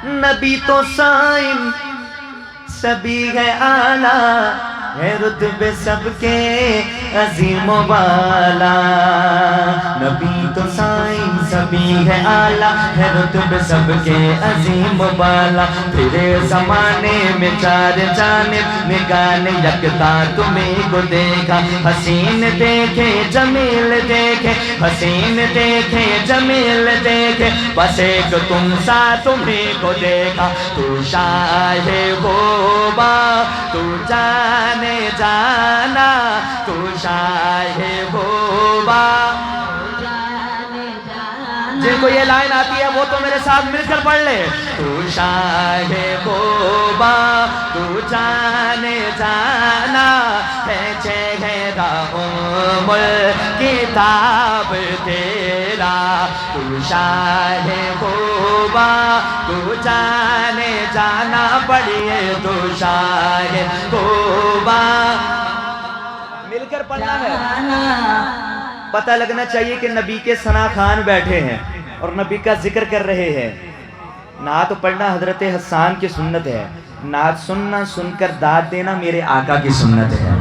नबी तो साइम सभी है आला, है रुतबे सबके अजीम वाला। नबी तो साइम सभी है आला, है रुतबे सबके अजीम वाला। तेरे ज़माने में चार जानिब निगाह ने यकता तुम्हीं को देखा। हसीन देखे जमील देखे, हसीन देखे जमील देखे, बस एक तुम सा तुम्हीं को देखा। तू शाहे गोबा तू जाने जाना, तू शाहे गोबा। जिनको ये लाइन आती है वो तो मेरे साथ मिलकर पढ़ ले। तू शाहे गोबा तू जाने जाना, है चेहरा उम्र किताब तेरा। तू शाहे गोबा तू जाने जाना, पढ़िए तू शाहे गोबा। मिलकर पढ़ना है। पता लगना चाहिए कि नबी के सना खान बैठे हैं और नबी का जिक्र कर रहे हैं। नात पढ़ना हजरत हसन की सुन्नत है, नात सुनना सुनकर दाद देना मेरे आका की सुन्नत है।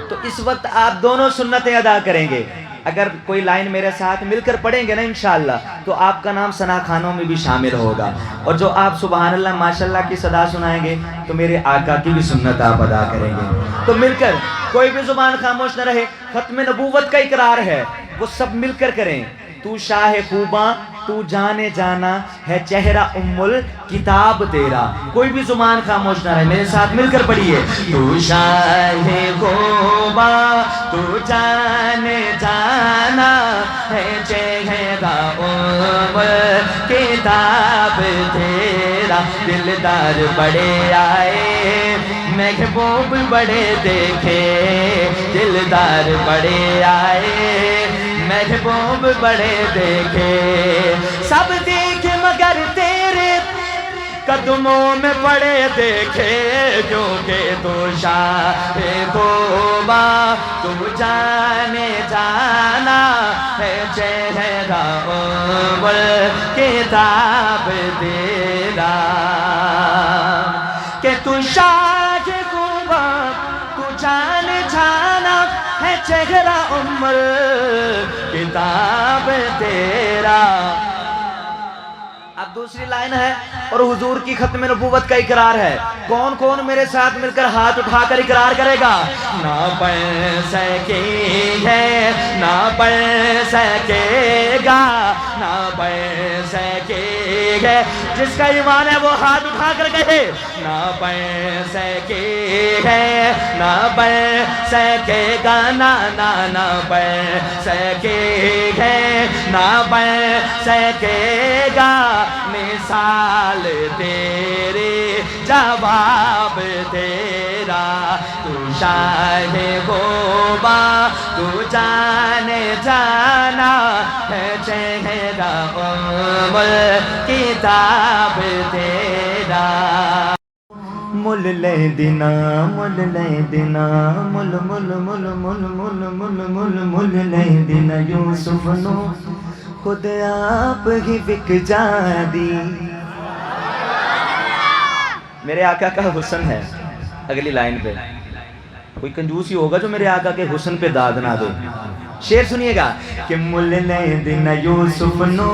तो इस वक्त आप दोनों सुन्नतें अदा करेंगे। अगर कोई लाइन मेरे साथ मिलकर पढ़ेंगे ना इंशाअल्लाह, तो आपका नाम सना खानों में भी शामिल होगा। और जो आप सुबहान अल्लाह माशाअल्लाह की सदा सुनाएंगे तो मेरे आका की भी सुन्नत आप अदा करेंगे। तो मिलकर कोई भी जुबान खामोश न रहे। खत्म नबूवत का इकरार है, वो सब मिलकर करें। तू शाहे खूबा तू जाने जाना, है चेहरा उम्मुल किताब तेरा। कोई भी जुबान खामोश ना रहे, मेरे साथ मिलकर पढ़िए। तू शाहे खूबा तू जाने जाना, है चेहरा उम्मुल किताब तेरा। दिलदार बड़े आए महबूब बड़े देखे, दिलदार बड़े आए महबूब बड़े देखे। सब देखे मगर तेरे कदमों में पड़े देखे, क्योंकि तू शाहे गोबा तू जाने जाना, है चेहरा उम्र किताब तेरा। कि तू शाहे गोबा तू जाने जाना, है चेहरा उम्र किताब तेरा। अब दूसरी लाइन है और हुजूर की खत्म नबूवत का इकरार है। कौन कौन मेरे साथ मिलकर हाथ उठाकर इकरार करेगा? ना पढ़ सकेंगे ना पढ़ सकेगा, ना पढ़ सकेंगे। जिसका ईमान है वो हाथ उठाकर कहे। ना पढ़ सकेंगे ना पढ़ सकेगा, ना ना ना पढ़ सकेंगे ना पढ़ सकेगा। मिसाल तेरे जवाब तेरा। तू शाहे गोबा तू जाने जाना, है चेहरा उम्र किताब तेरा। मुल ले दिना मुल ले दिना मुल मुल मुल मुल मुल मुल मुल मुल ले दिना यूसुफ नो खुद आप ही बिक जादी। मेरे आका का हुस्न है। अगली लाइन पे कोई कंजूस ही होगा जो मेरे आका के हुस्न पे दाद ना दे। शेर सुनिएगा कि मुल ले दिन यूसुफ नो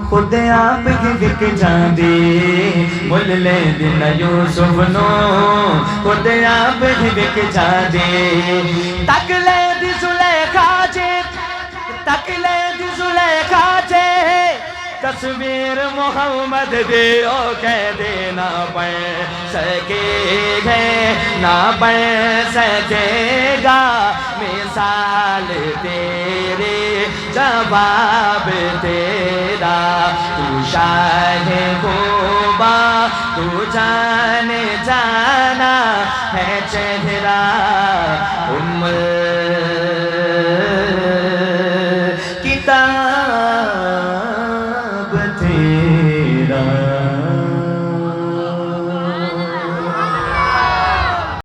खुद आप ही बिक जादी। मुल ले दिन यूसुफ नो खुद आप ही बिक जादी। तक ले दी सुलेखा जे, तक ले दी सुलेखा जे, तस्वीर मोहम्मद दे ओ कह देना पढ़ सकेगा ना पढ़ सकेगा। मिसाल तेरे जवाब तेरा। तू शाहे गोबा तू जाने जाना, है चेहरा